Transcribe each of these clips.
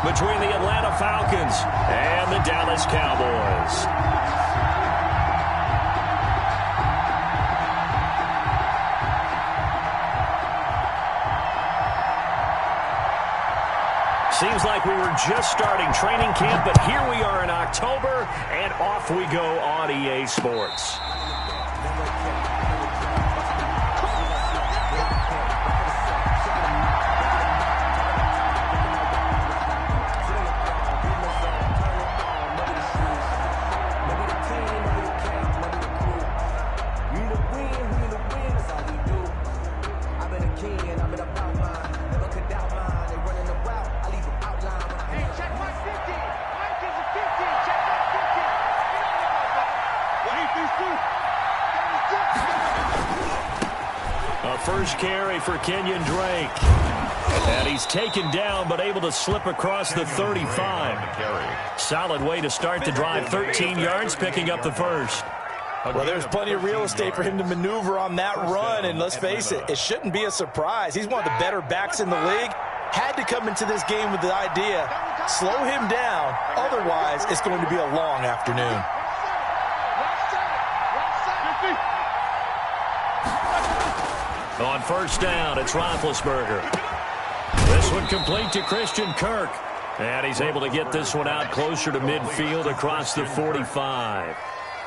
between the Atlanta Falcons and the Dallas Cowboys. Seems like we were just starting training camp, but here we are in October, and off we go on EA Sports. First carry for Kenyon Drake. And he's taken down but able to slip across the 35. Solid way to start the drive. 13 yards, picking up the first. Well, there's plenty of real estate for him to maneuver on that run, and let's face it, it shouldn't be a surprise. He's one of the better backs in the league. Had to come into this game with the idea, slow him down, otherwise it's going to be a long afternoon. On first down, it's Roethlisberger. This one complete to Christian Kirk. And he's able to get this one out closer to midfield across the 45.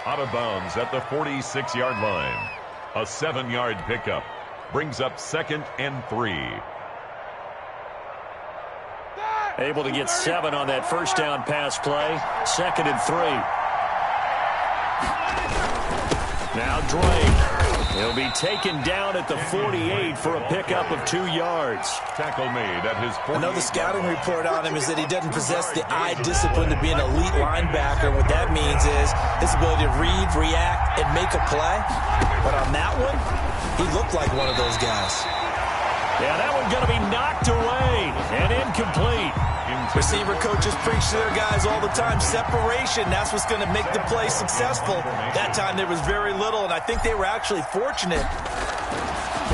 Out of bounds at the 46-yard line. A 7-yard pickup. Brings up 2nd and 3. Able to get 7 on that first down pass play. 2nd and 3. Now Drake. He'll be taken down at the 48 for a pickup of 2 yards. Tackle made at his 48. I know the scouting report on him is that he doesn't possess the eye discipline to be an elite linebacker. What that means is his ability to read, react, and make a play. But on that one, he looked like one of those guys. Yeah, that one going to be knocked away and incomplete. Receiver coaches preach to their guys all the time. Separation, that's what's going to make the play successful. That time there was very little, and I think they were actually fortunate.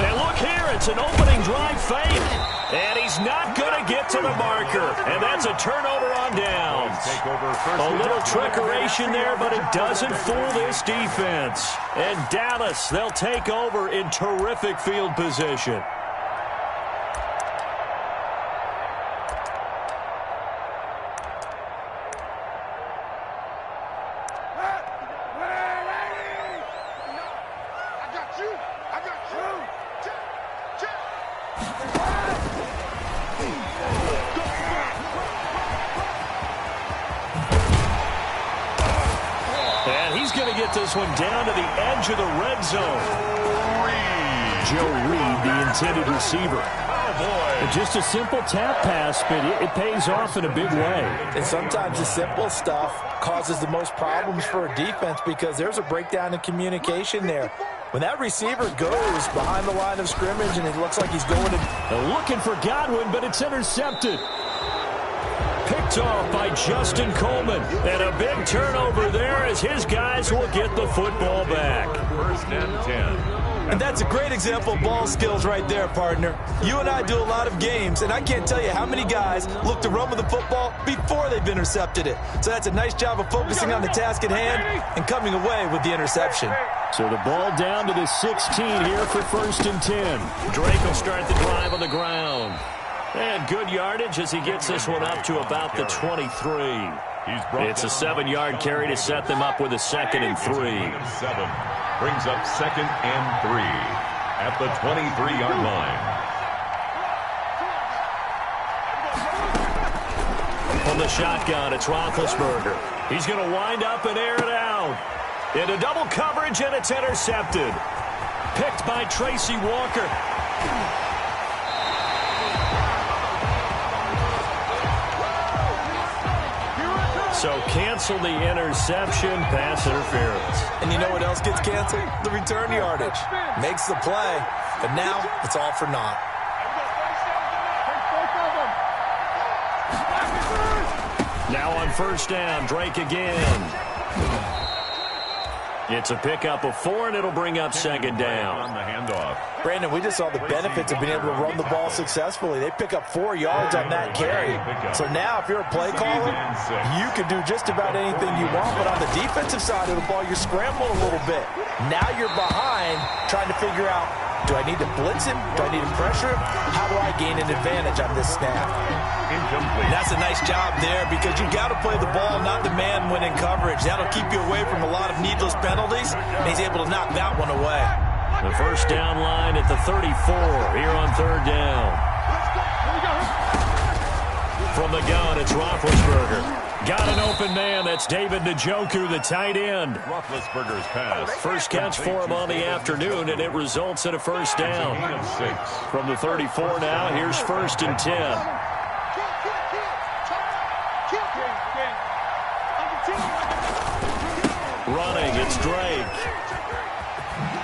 And look here, it's an opening drive fake. And he's not going to get to the marker. And that's a turnover on downs. A little trickeration there, but it doesn't fool this defense. And Dallas, they'll take over in terrific field position. This one down to the edge of the red zone. Joe Reed, the intended receiver. Oh, boy. Just a simple tap pass, but it pays off in a big way. And sometimes the simple stuff causes the most problems for a defense because there's a breakdown in communication there. When that receiver goes behind the line of scrimmage and it looks like he's going to... They're looking for Godwin, but it's intercepted. Picked off by Justin Coleman. And a big turnover there as his guys will get the football back. 1st and 10. And that's a great example of ball skills right there, partner. You and I do a lot of games, and I can't tell you how many guys look to run with the football before they've intercepted it. So that's a nice job of focusing on the task at hand and coming away with the interception. So the ball down to the 16 here for 1st and 10. Drake will start the drive on the ground. And good yardage as he gets this one up to about the 23. It's a 7-yard carry to set them up with a 2nd and 3. 7 brings up 2nd and 3 at the 23-yard line. From the shotgun, it's Roethlisberger. He's going to wind up and air it out. Into double coverage, and it's intercepted. Picked by Tracy Walker. So cancel the interception, pass interference. And you know what else gets canceled? The return yardage. Makes the play, but now it's all for naught. Now on 1st down, Drake again. It's a pickup of 4, and it'll bring up second down. On the handoff. Brandon, we just saw the benefits of being able to run the ball successfully. They pick up 4 yards on that carry. So now if you're a play caller, you can do just about anything you want. But on the defensive side of the ball, you're scrambling a little bit. Now you're behind trying to figure out, do I need to blitz him? Do I need to pressure him? How do I gain an advantage on this snap? Incomplete. That's a nice job there because you got to play the ball, not the man when in coverage. That'll keep you away from a lot of needless penalties, and he's able to knock that one away. The first down line at the 34 here on third down. From the gun, it's Roethlisberger. Got an open man. That's David Njoku, the tight end. Roethlisberger's pass. First catch for him on the afternoon, and it results in a first down. From the 34 now, here's 1st and 10. Running, it's Drake.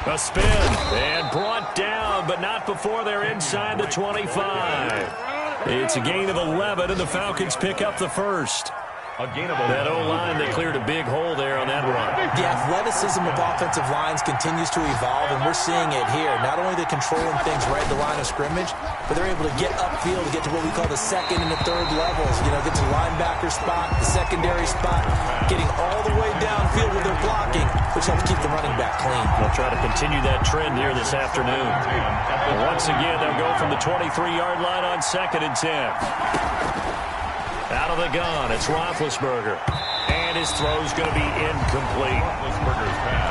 A spin, and brought down, but not before they're inside the 25. It's a gain of 11, and the Falcons pick up the first. That O-line, they cleared a big hole there on that run. The athleticism of offensive lines continues to evolve, and we're seeing it here. Not only are they controlling things right at the line of scrimmage, but they're able to get upfield to get to what we call the second and the third levels. You know, get to the linebacker spot, the secondary spot, getting all the way downfield with their blocking, which helps keep the running back clean. They'll try to continue that trend here this afternoon. And once again, they'll go from the 23-yard line on 2nd and 10. Out of the gun, it's Roethlisberger. And his throw's going to be incomplete.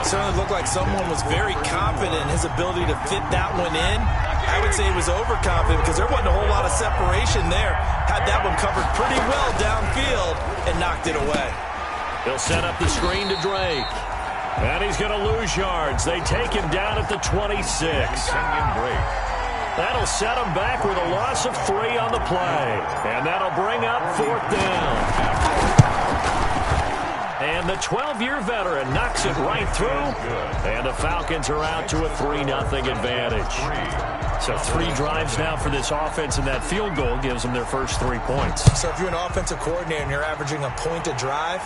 Certainly looked like someone was very confident in his ability to fit that one in. I would say he was overconfident because there wasn't a whole lot of separation there. Had that one covered pretty well downfield and knocked it away. He'll set up the screen to Drake. And he's going to lose yards. They take him down at the 26. That'll set him back with a loss of 3 on the play. And that'll bring up 4th down. And the 12-year veteran knocks it right through. And the Falcons are out to a 3-0 advantage. So 3 drives now for this offense, and that field goal gives them their first 3 points. So if you're an offensive coordinator and you're averaging a point a drive,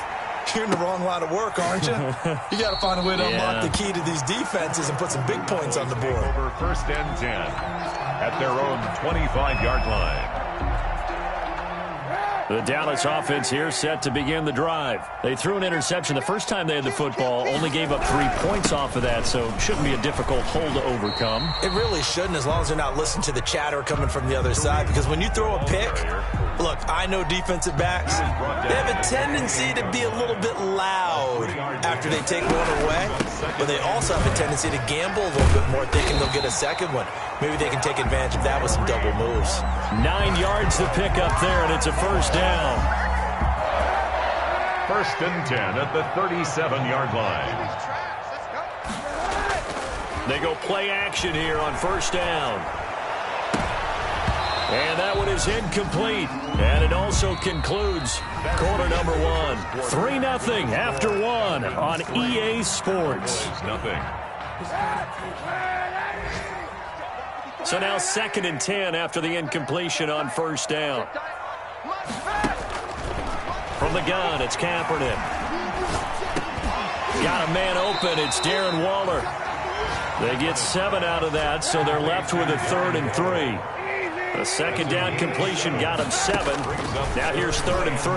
you're in the wrong line of work, aren't you? You got to find a way to unlock the key to these defenses and put some big points on the board. Over 1st and 10 at their own 25-yard line. The Dallas offense here set to begin the drive. They threw an interception the first time they had the football, only gave up 3 points off of that, so shouldn't be a difficult hole to overcome. It really shouldn't, as long as they're not listening to the chatter coming from the other side, because when you throw a pick, look, I know defensive backs, they have a tendency to be a little bit loud after they take one away, but they also have a tendency to gamble a little bit more, thinking they'll get a second one. Maybe they can take advantage of that with some double moves. 9 yards to pick up there, and it's a first down. 1st and 10 at the 37-yard line. They go play action here on 1st down. And that one is incomplete. And it also concludes quarter number 1. 3-0 after 1 on EA Sports. So now 2nd and 10 after the incompletion on 1st down. From the gun, it's Kaepernick. Got a man open. It's Darren Waller. They get 7 out of that, so they're left with a 3rd and 3. The 2nd down completion got him 7. Now here's 3rd and 3.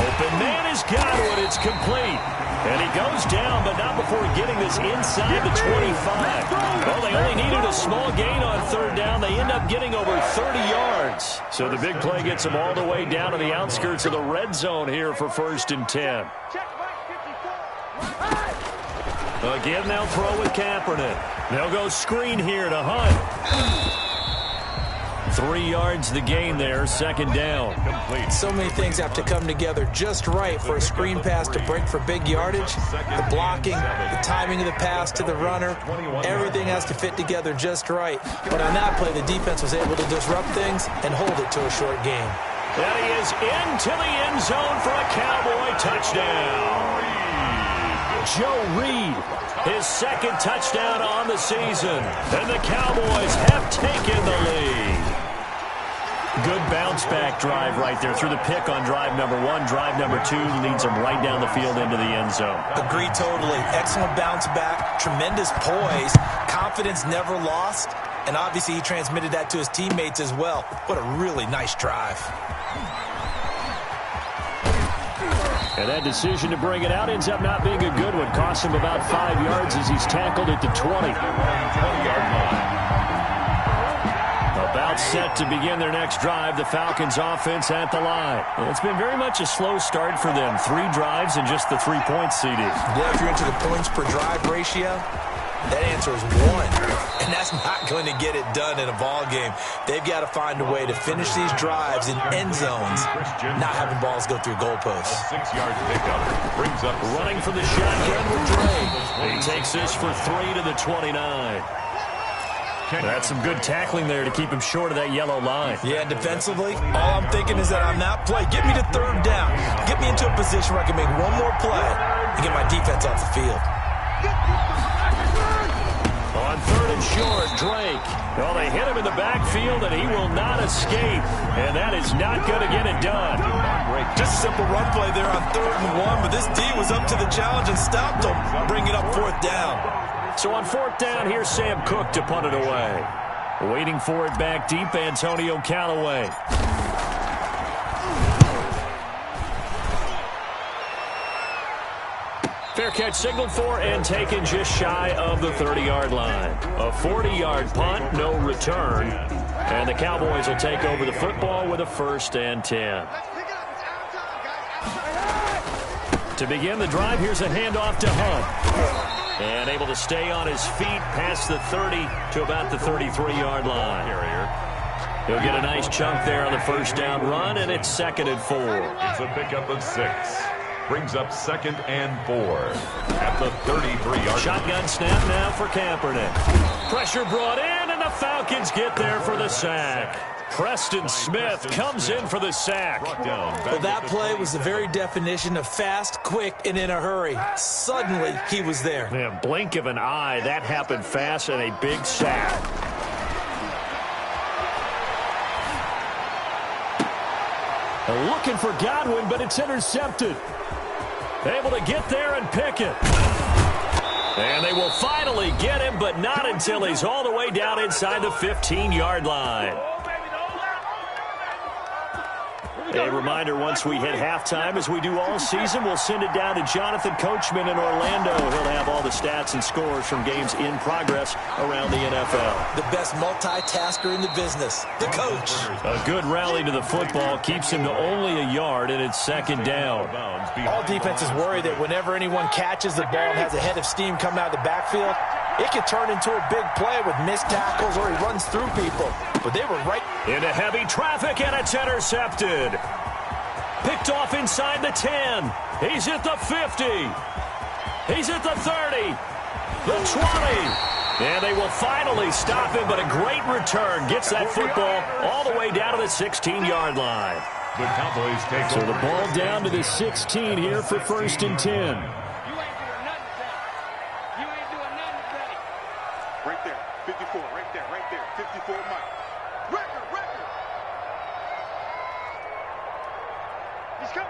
Open man has got it. It's complete. And he goes down, but not before getting this inside the 25. Well, they only needed a small gain on 3rd down. They end up getting over 30 yards. So the big play gets them all the way down to the outskirts of the red zone here for 1st and 10. Again, they'll throw with Kaepernick. They'll go screen here to Hunt. 3 yards the gain there, 2nd down. So many things have to come together just right for a screen pass to break for big yardage. The blocking, the timing of the pass to the runner, everything has to fit together just right. But on that play, the defense was able to disrupt things and hold it to a short game. And he is into the end zone for a Cowboy touchdown. Joe Reed, his 2nd touchdown on the season. And the Cowboys have taken the lead. Good bounce-back drive right there. Through the pick on drive number 1. Drive number 2 leads them right down the field into the end zone. Agree totally. Excellent bounce-back, tremendous poise, confidence never lost, and obviously he transmitted that to his teammates as well. What a really nice drive. And that decision to bring it out ends up not being a good one. Costs him about 5 yards as he's tackled at the 20. 20-yard line. About set to begin their next drive, the Falcons offense at the line. Well, it's been very much a slow start for them. 3 drives and just the 3 points, CD. Yeah, if you're into the points per drive ratio, that answer is 1. And that's not going to get it done in a ball game. They've got to find a way to finish these drives in end zones, not having balls go through goalposts. A 6-yard pickup brings up running for the shotgun with Drake. He takes this for 3 to the 29. That's some good tackling there to keep him short of that yellow line. Yeah, defensively, all I'm thinking is that on that play, get me to 3rd down. Get me into a position where I can make one more play and get my defense off the field. On 3rd and short, Drake. Well, they hit him in the backfield, and he will not escape. And that is not going to get it done. Just a simple run play there on 3rd and 1, but this D was up to the challenge and stopped him, bringing up 4th down. So on 4th down, here's Sam Cook to punt it away. Waiting for it back deep, Antonio Callaway. Fair catch signaled for and taken just shy of the 30-yard line. A 40-yard punt, no return. And the Cowboys will take over the football with a 1st and 10. To begin the drive, here's a handoff to Hunt. And able to stay on his feet past the 30 to about the 33-yard line. He'll get a nice chunk there on the 1st down run, and it's 2nd and 4. It's a pickup of 6. Brings up 2nd and 4 at the 33-yard line. Shotgun snap now for Kaepernick. Pressure brought in, and the Falcons get there for the sack. Preston Smith comes in for the sack. Well, that play was the very definition of fast, quick, and in a hurry. Suddenly, he was there. Man, blink of an eye, that happened fast and a big sack. Looking for Godwin, but it's intercepted. Able to get there and pick it. And they will finally get him, but not until he's all the way down inside the 15-yard line. A reminder, once we hit halftime, as we do all season, we'll send it down to Jonathan Coachman in Orlando. He'll have all the stats and scores from games in progress around the NFL. The best multitasker in the business, the coach. A good rally to the football keeps him to only a yard, and it's 2nd down. All defenses worry that whenever anyone catches the ball and has a head of steam coming out of the backfield, it can turn into a big play with missed tackles or he runs through people. But they were right into heavy traffic, and it's intercepted. Picked off inside the 10. He's at the 50. He's at the 30. The 20. And they will finally stop him, but a great return. Gets that football all the way down to the 16-yard line. The Cowboys take so the ball down to the 16 here for 1st and 10. Right there, 54, right there, 54, Mike. Record. He's coming.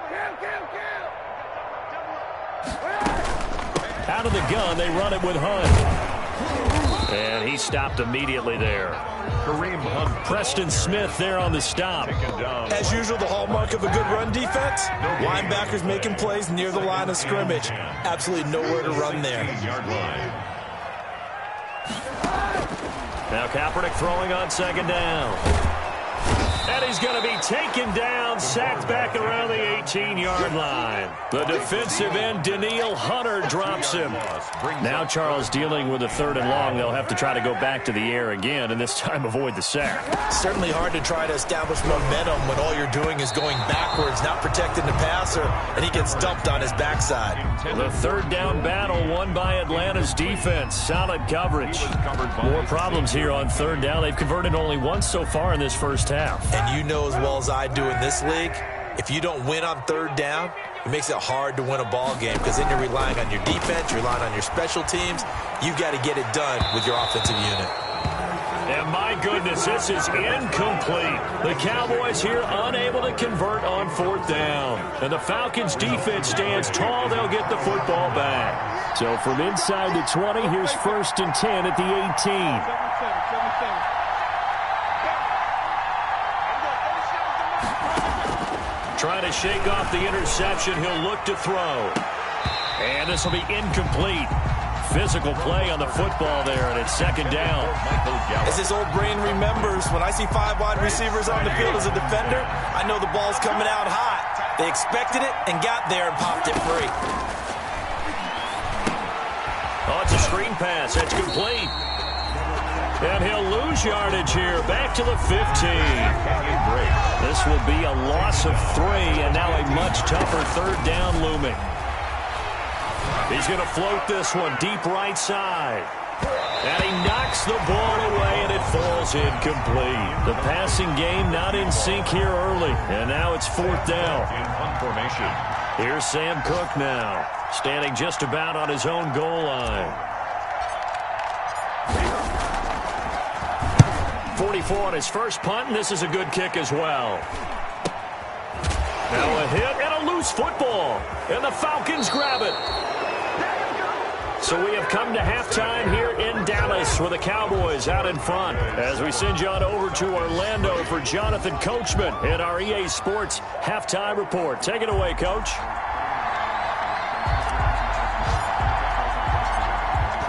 Out of the gun, they run it with Hunt. And he stopped immediately there. Kareem Hunt. Preston Smith there on the stop. As usual, the hallmark of a good run defense, linebackers making plays near the line of scrimmage. Absolutely nowhere to run there. Now Kaepernick throwing on 2nd down. And he's going to be taken down, sacked back around the 18-yard line. The defensive end, Danielle Hunter, drops him. Now Charles dealing with a 3rd and long. They'll have to try to go back to the air again, and this time avoid the sack. Certainly hard to try to establish momentum when all you're doing is going backwards, not protecting the passer, and he gets dumped on his backside. The 3rd down battle won by Atlanta's defense. Solid coverage. More problems here on 3rd down. They've converted only once so far in this first half. And you know as well as I do in this league, if you don't win on 3rd down, it makes it hard to win a ball game because then you're relying on your defense, you're relying on your special teams. You've got to get it done with your offensive unit. And my goodness, this is incomplete. The Cowboys here unable to convert on 4th down. And the Falcons defense stands tall. They'll get the football back. So from inside the 20, here's 1st and 10 at the 18. Trying to shake off the interception. He'll look to throw. And this will be incomplete. Physical play on the football there, and it's 2nd down. As his old brain remembers, when I see 5 wide receivers on the field as a defender, I know the ball's coming out hot. They expected it and got there and popped it free. Oh, it's a screen pass. It's complete. And he'll lose yardage here. Back to the 15. This will be a loss of 3, and now a much tougher 3rd down looming. He's going to float this one deep right side. And he knocks the ball away, and it falls incomplete. The passing game not in sync here early. And now it's 4th down. Here's Sam Cook now, standing just about on his own goal line. 44 on his first punt, and this is a good kick as well. Now a hit and a loose football. And the Falcons grab it. So we have come to halftime here in Dallas with the Cowboys out in front. As we send you on over to Orlando for Jonathan Coachman in our EA Sports Halftime Report. Take it away, Coach.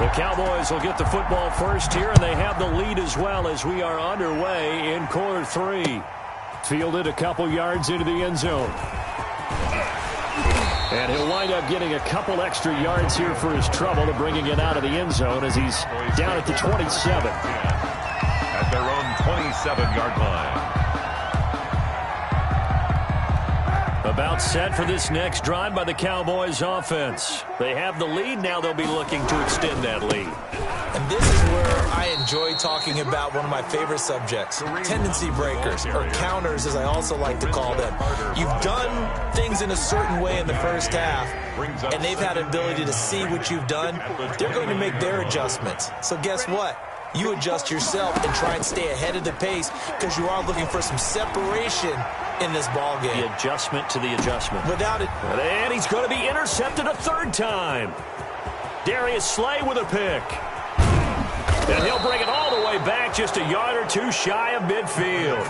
The Cowboys will get the football first here, and they have the lead as well as we are underway in quarter 3. Fielded a couple yards into the end zone. And he'll wind up getting a couple extra yards here for his trouble to bringing it out of the end zone as he's down at the 27. At their own 27-yard line. About set for this next drive by the Cowboys offense. They have the lead. Now they'll be looking to extend that lead. And this is where I enjoy talking about one of my favorite subjects, tendency breakers, or counters as I also like to call them. You've done things in a certain way in the first half, and they've had an ability to see what you've done. They're going to make their adjustments. So guess what? You adjust yourself and try and stay ahead of the pace because you are looking for some separation in this ball game. The adjustment to the adjustment. Without it. And he's going to be intercepted a 3rd time. Darius Slay with a pick. And he'll bring it all the way back just a yard or 2 shy of midfield.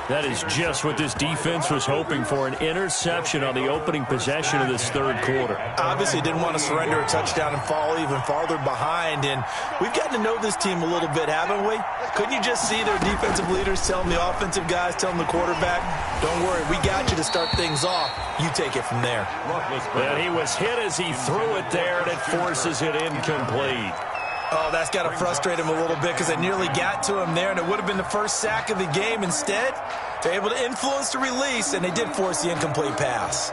That is just what this defense was hoping for, an interception on the opening possession of this 3rd quarter. Obviously didn't want to surrender a touchdown and fall even farther behind, and we've gotten to know this team a little bit, haven't we? Couldn't you just see their defensive leaders telling the offensive guys, telling the quarterback, don't worry, we got you to start things off. You take it from there. And he was hit as he threw it there, and it forces it incomplete. Oh, that's got to frustrate him a little bit because they nearly got to him there, and it would have been the first sack of the game. Instead, they're able to influence the release, and they did force the incomplete pass.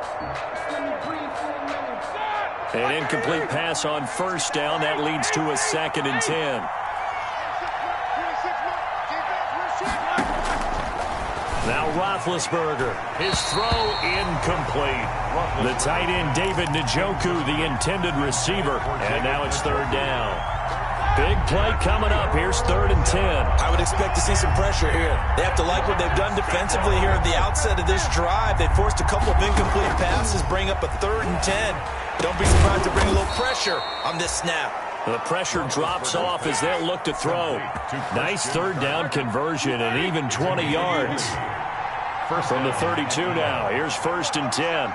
An incomplete pass on 1st down. That leads to a 2nd and 10. Now Roethlisberger. His throw incomplete. The tight end, David Njoku, the intended receiver. And now it's 3rd down. Big play coming up. Here's 3rd and 10. I would expect to see some pressure here. They have to like what they've done defensively here at the outset of this drive. They forced a couple of incomplete passes, bring up a 3rd and 10. Don't be surprised to bring a little pressure on this snap. The pressure drops off as they'll look to throw. Nice 3rd down conversion and even 20 yards. From the 32 now. Here's 1st and 10.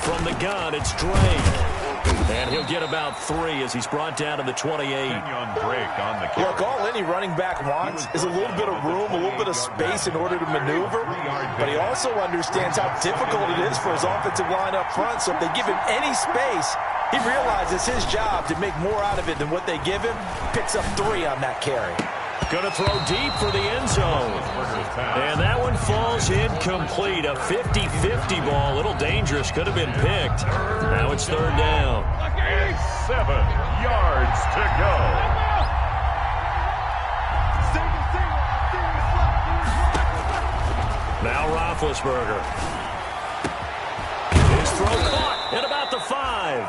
From the gun, it's Drake. And he'll get about 3 as he's brought down to the 28. Look, all any running back wants is a little bit of room, a little bit of space in order to maneuver. But he also understands how difficult it is for his offensive line up front. So if they give him any space, he realizes his job to make more out of it than what they give him. Picks up 3 on that carry. Going to throw deep for the end zone. And that one falls incomplete. A 50-50 ball. A little dangerous. Could have been picked. Now it's 3rd down. 7 yards to go. Now Roethlisberger. His throw caught at about the 5.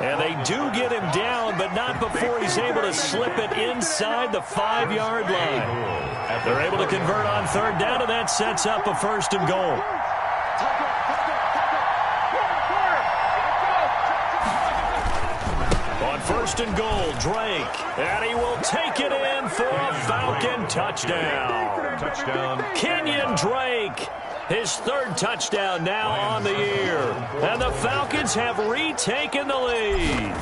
And they do get him down, but not before he's able to slip it inside the 5-yard line. They're able to convert on third down, and that sets up a 1st and goal. On 1st and goal, Drake, and he will take it in for a Falcon touchdown. Kenyon Drake, his 3rd touchdown now on the year. And the Falcons have retaken the lead.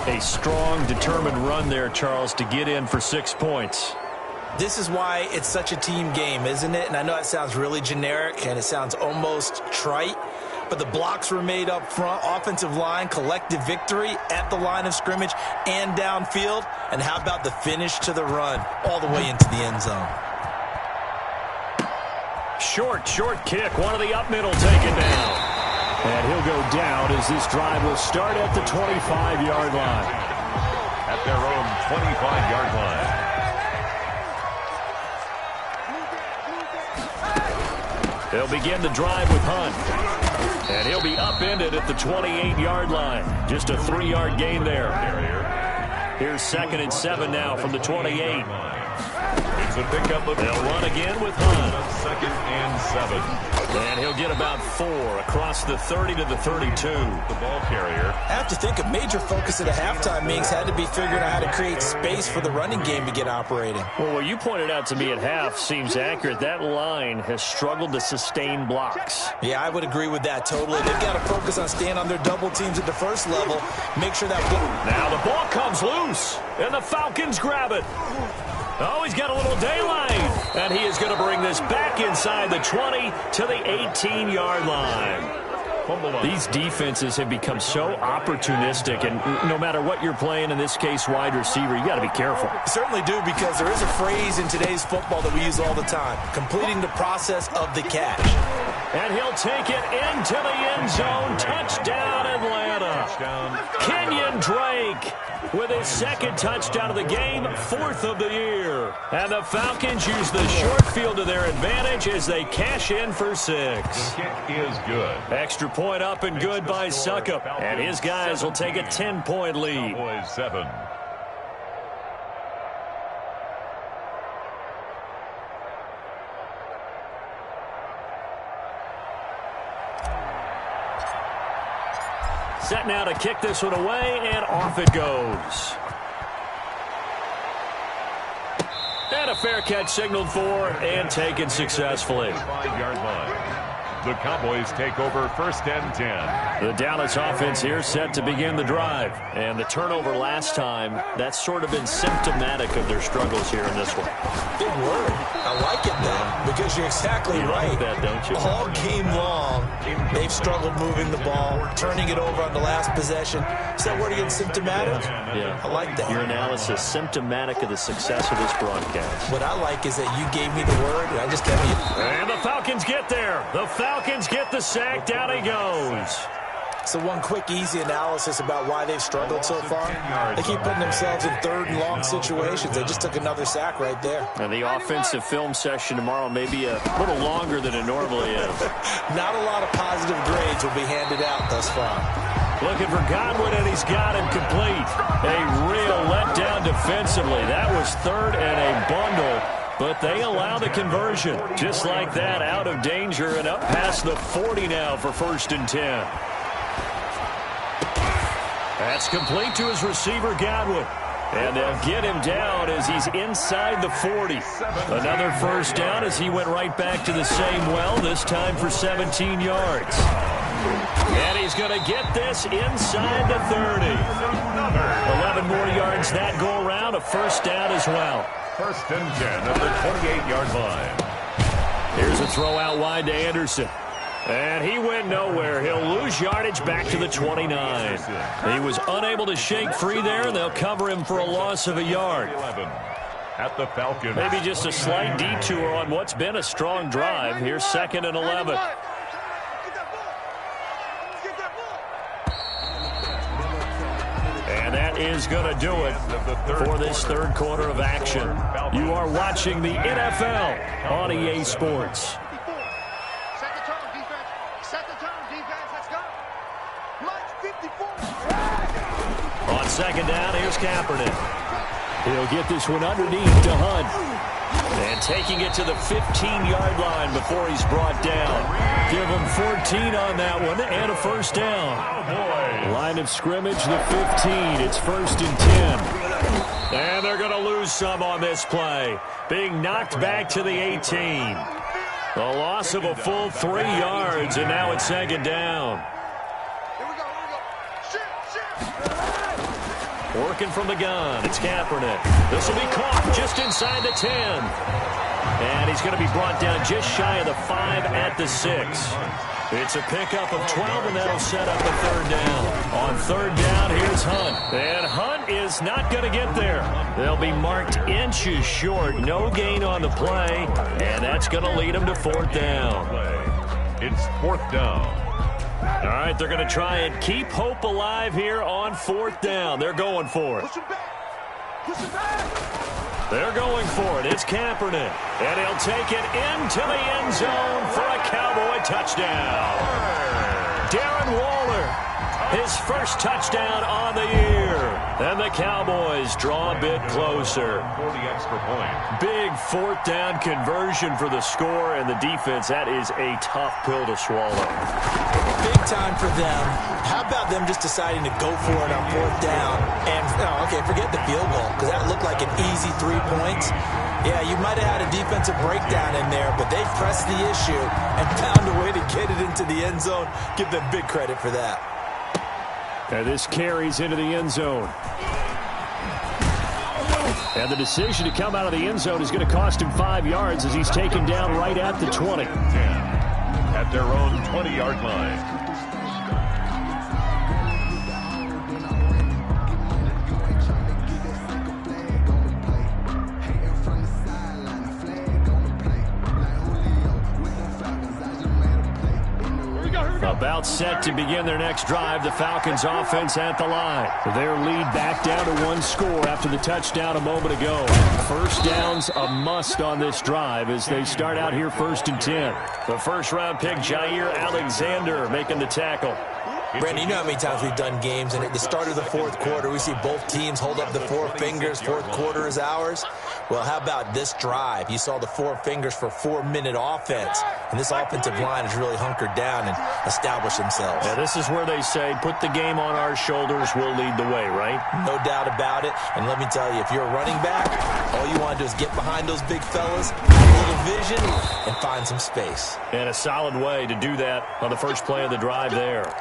A strong, determined run there, Charles, to get in for 6 points. This is why it's such a team game, isn't it? And I know it sounds really generic and it sounds almost trite, but the blocks were made up front, offensive line, collective victory at the line of scrimmage and downfield. And how about the finish to the run all the way into the end zone? Short kick. One of the up middle taken down. And he'll go down as this drive will start at the 25-yard line. At their own 25-yard line. They'll begin the drive with Hunt. And he'll be upended at the 28-yard line. Just a 3-yard gain there. Here's 2nd and 7 now from the 28. It's a pickup of they'll run again with Hunt. 2nd and 7. And he'll get about 4 across the 30 to the 32. The ball carrier. I have to think a major focus of the halftime meetings had to be figuring out how to create space for the running game to get operating. Well, what you pointed out to me at half seems accurate. That line has struggled to sustain blocks. Yeah, I would agree with that totally. They've got to focus on staying on their double teams at the first level. Make sure that... Now the ball comes loose, and the Falcons grab it. Oh, he's got a little daylight. And he is going to bring this back inside the 20 to the 18-yard line. These defenses have become so opportunistic, and no matter what you're playing, in this case wide receiver, you got to be careful. Certainly do, because there is a phrase in today's football that we use all the time, completing the process of the catch. And he'll take it into the end zone. Touchdown, Atlanta. Kenyon Drake with his 2nd touchdown of the game, 4th of the year. And the Falcons use the short field to their advantage as they cash in for 6. The kick is good. Extra point up and good by Suckup. And his guys will take a 10-point lead. Cowboys 7. Set now to kick this one away, and off it goes. And a fair catch signaled for and taken successfully. 5-yard line. The Cowboys take over 1st and 10. The Dallas offense here set to begin the drive. And the turnover last time, that's sort of been symptomatic of their struggles here in this one. Big word. I like it, though, because you're exactly right. Like that, don't you? All game long, they've struggled moving the ball, turning it over on the last possession. Is that word again, symptomatic? Yeah. I like that. Your analysis, symptomatic of the success of this broadcast. What I like is that you gave me the word, and I just kept you. And the Falcons get there. The Falcons get the sack. Down he goes. So one quick, easy analysis about why they've struggled so far. They keep putting themselves in 3rd and long situations. They just took another sack right there. And the offensive film session tomorrow may be a little longer than it normally is. Not a lot of positive grades will be handed out thus far. Looking for Godwin, and he's got him complete. A real letdown defensively. That was 3rd and a bundle. But they allow the conversion. Just like that, out of danger and up past the 40 now for 1st and 10. That's complete to his receiver, Godwin. And they'll get him down as he's inside the 40. Another 1st down as he went right back to the same well, this time for 17 yards. And he's going to get this inside the 30. 11 more yards that go around, a 1st down as well. 1st and 10 at the 28-yard line. Here's a throw out wide to Anderson. And he went nowhere. He'll lose yardage back to the 29. He was unable to shake free there, and they'll cover him for a loss of a yard. 11 at the Falcons. Maybe just a slight detour on what's been a strong drive. Here's 2nd and 11. And that is going to do it for this 3rd quarter of action. You are watching the NFL on EA Sports. Second turn, defense. Let's go. Lunch 54. second down, here's Kaepernick. He'll get this one underneath to Hunt. And taking it to the 15-yard line before he's brought down. Give him 14 on that one and a first down. Line of scrimmage, the 15. It's 1st and 10. And they're going to lose some on this play. Being knocked back to the 18. A loss of a full 3 yards, and now it's second down. Working from the gun, it's Kaepernick. This will be caught just inside the 10. And he's going to be brought down just shy of the 5 at the 6. It's a pickup of 12, and that'll set up a third down. On third down, here's Hunt. And Hunt is not going to get there. They'll be marked inches short. No gain on the play, and that's going to lead them to fourth down. It's 4th down. All right, they're going to try and keep hope alive here on fourth down. They're going for it. They're going for it. It's Kaepernick. And he'll take it into the end zone for a Cowboy touchdown. Darren Waller, his first touchdown on the year. And the Cowboys draw a bit closer. For the extra point. Big fourth down conversion for the score, and the defense, that is a tough pill to swallow. Big time for them. How about them just deciding to go for it on fourth down? And, okay, forget the field goal, because that looked like an easy 3 points. Yeah, you might have had a defensive breakdown in there, but they pressed the issue and found a way to get it into the end zone. Give them big credit for that. And this carries into the end zone. And the decision to come out of the end zone is going to cost him 5 yards as he's taken down right at the 20. 10 at their own 20-yard line. About set to begin their next drive, the Falcons offense at the line. Their lead back down to 1 score after the touchdown a moment ago. First down's a must on this drive as they start out here 1st and 10. The first-round pick, Jair Alexander, making the tackle. Brandon, you know how many times we've done games, and at the start of the fourth quarter, we see both teams hold up the 4 fingers. Fourth quarter is ours. Well, how about this drive? You saw the 4 fingers for 4-minute offense, and this offensive line has really hunkered down and established themselves. Yeah, this is where they say, put the game on our shoulders, we'll lead the way, right? No doubt about it. And let me tell you, if you're a running back, all you want to do is get behind those big fellas, have a little vision, and find some space. And a solid way to do that on the first play of the drive there.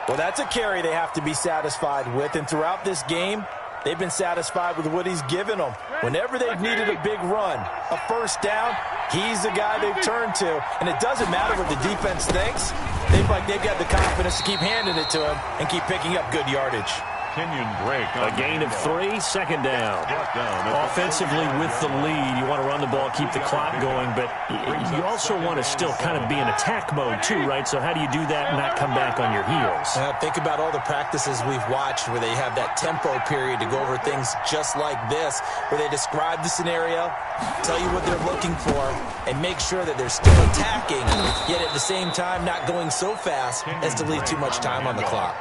Well, that's a carry they have to be satisfied with, and throughout this game, they've been satisfied with what he's given them. Whenever they've needed a big run, a first down, he's the guy they've turned to. And it doesn't matter what the defense thinks. They've got the confidence to keep handing it to him and keep picking up good yardage. A gain of 3, second down. Offensively with the lead, you want to run the ball, keep the clock going, but you also want to still kind of be in attack mode too, right? So how do you do that and not come back on your heels? Think about all the practices we've watched where they have that tempo period to go over things just like this, where they describe the scenario, tell you what they're looking for, and make sure that they're still attacking, yet at the same time not going so fast as to leave too much time on the clock.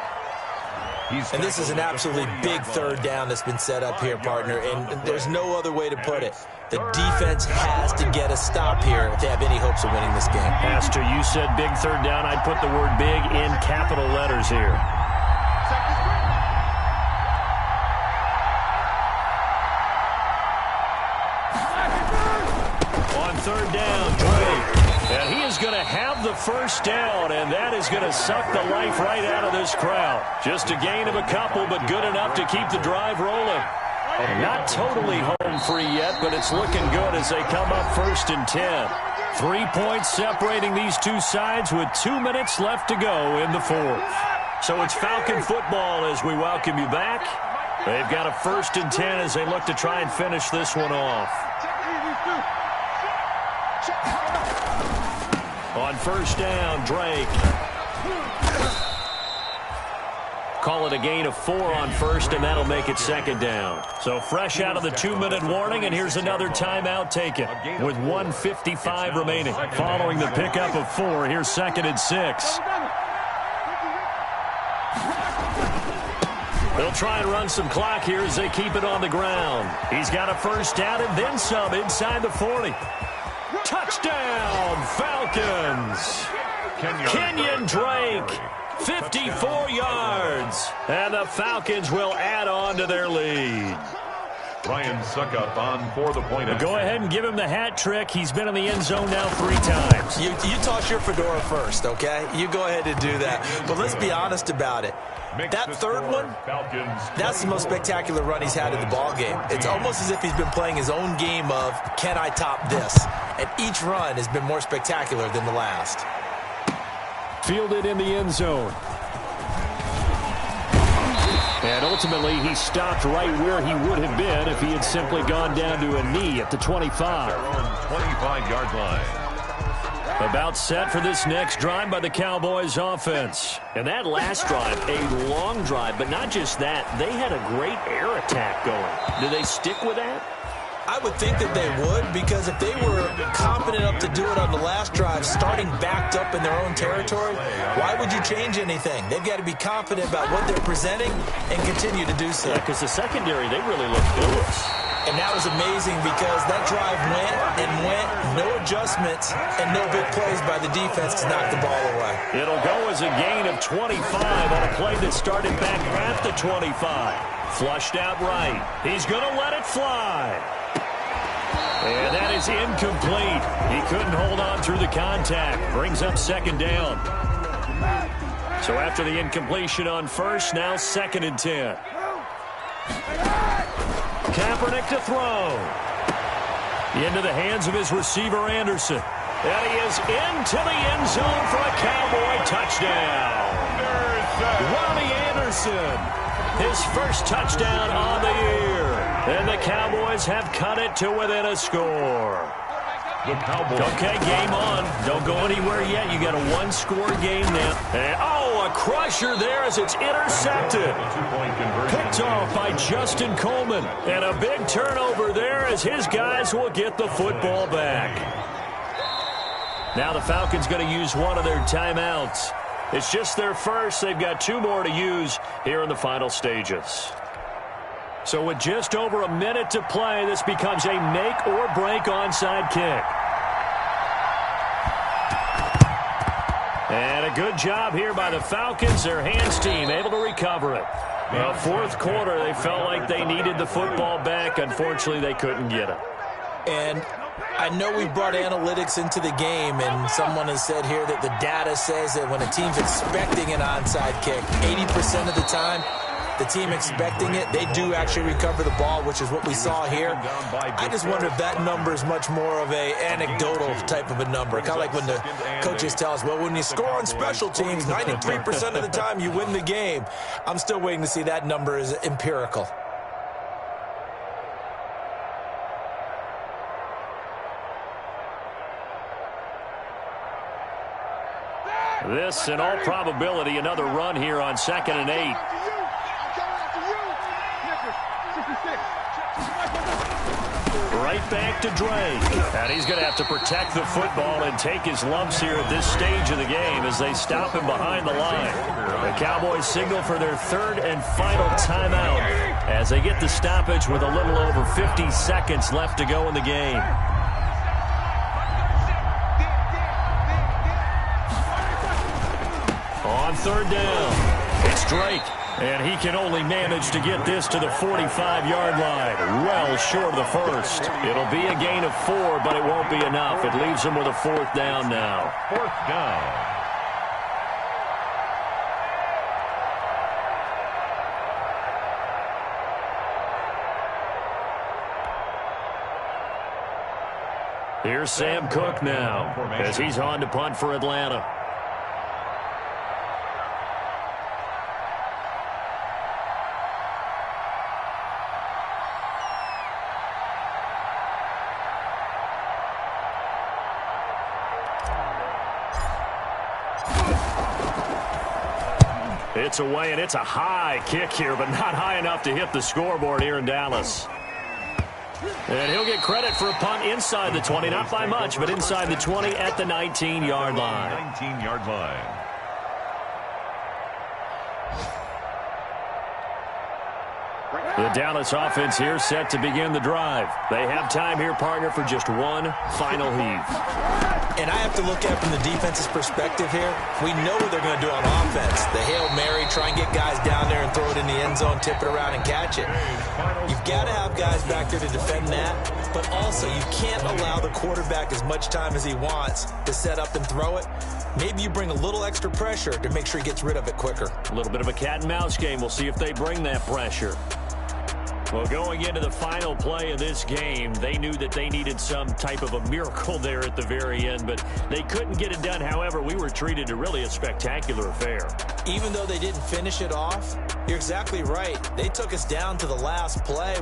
And this is an absolutely big third down that's been set up here, partner, and there's no other way to put it. The defense has to get a stop here if they have any hopes of winning this game. Pastor, you said big third down. I'd put the word big in capital letters here. On third down, Drake. And he is going to have the first down, and that is going to suck the life right out of this crowd. Just a gain of a couple, but good enough to keep the drive rolling. Not totally home free yet, but it's looking good as they come up 1st and 10. 3 points separating these two sides with 2 minutes left to go in the fourth. So it's Falcon football as we welcome you back. They've got a 1st and 10 as they look to try and finish this one off. On first down, Drake. Call it a gain of 4 on first, and that'll make it second down. So fresh out of the 2-minute warning, and here's another timeout taken with 1:55 remaining. Following the pickup of 4, here's 2nd and 6. They'll try and run some clock here as they keep it on the ground. He's got a first down and then some inside the 40. Touchdown, Falcons! Kenyon Drake, 54 yards. And the Falcons will add on to their lead. Ryan Suckup on for the point. Go ahead and give him the hat trick. He's been in the end zone now 3 times. You toss your fedora first, okay? You go ahead and do that. But let's be honest about it. That third one, that's the most spectacular run he's had in the ball game. It's almost as if he's been playing his own game of, can I top this? And each run has been more spectacular than the last. Fielded in the end zone. And ultimately, he stopped right where he would have been if he had simply gone down to a knee at the 25. 25-yard line. About set for this next drive by the Cowboys offense. And that last drive, a long drive, but not just that. They had a great air attack going. Do they stick with that? I would think that they would, because if they were confident enough to do it on the last drive, starting backed up in their own territory, why would you change anything? They've got to be confident about what they're presenting and continue to do so. Yeah, because the secondary, they really looked good. And that was amazing because that drive went and went, no adjustments, and no big plays by the defense to knock the ball away. It'll go as a gain of 25 on a play that started back at the 25. Flushed out right. He's going to let it fly. And that is incomplete. He couldn't hold on through the contact. Brings up second down. So after the incompletion on first, now 2nd and 10. Kaepernick to throw. Into the hands of his receiver, Anderson. And he is into the end zone for a Cowboy touchdown. Ronnie Anderson. His first touchdown on the year. And the Cowboys have cut it to within a score. The Cowboys. Okay, game on. Don't go anywhere yet. You got a 1-score game now. And, a crusher there as it's intercepted. Picked off by Justin Coleman. And a big turnover there as his guys will get the football back. Now the Falcons going to use one of their timeouts. It's just their first. They've got 2 more to use here in the final stages. So with just over a minute to play, this becomes a make-or-break onside kick. And a good job here by the Falcons. Their hands team able to recover it. Well, 4th quarter, they felt like they needed the football back. Unfortunately, they couldn't get it. And I know we brought analytics into the game, and someone has said here that the data says that when a team's expecting an onside kick, 80% of the time, the team expecting it, they do actually recover the ball, which is what we saw here. I just wonder if that number is much more of a anecdotal type of a number. Kind of like when the coaches tell us, well, when you score on special teams, 93% of the time you win the game. I'm still waiting to see that number is empirical. This, in all probability, another run here on 2nd and 8. Right back to Drake. And he's going to have to protect the football and take his lumps here at this stage of the game as they stop him behind the line. The Cowboys signal for their 3rd and final timeout as they get the stoppage with a little over 50 seconds left to go in the game. On 3rd down, it's Drake. And he can only manage to get this to the 45-yard line. Well short of the first. It'll be a gain of 4, but it won't be enough. It leaves him with a 4th down now. 4th down. Here's Sam Cook now as he's on to punt for Atlanta. It's away, and it's a high kick here, but not high enough to hit the scoreboard here in Dallas. And he'll get credit for a punt inside the 20, not by much, but inside the 20 at the 19-yard line. 19-yard line. The Dallas offense here set to begin the drive. They have time here, partner, for just one final heave. And I have to look at it from the defense's perspective here. We know what they're going to do on offense. The Hail Mary, try and get guys down there and throw it in the end zone, tip it around and catch it. You've got to have guys back there to defend that, but also you can't allow the quarterback as much time as he wants to set up and throw it. Maybe you bring a little extra pressure to make sure he gets rid of it quicker. A little bit of a cat and mouse game. We'll see if they bring that pressure. Well, going into the final play of this game, they knew that they needed some type of a miracle there at the very end, but they couldn't get it done. However, we were treated to really a spectacular affair. Even though they didn't finish it off, you're exactly right. They took us down to the last play.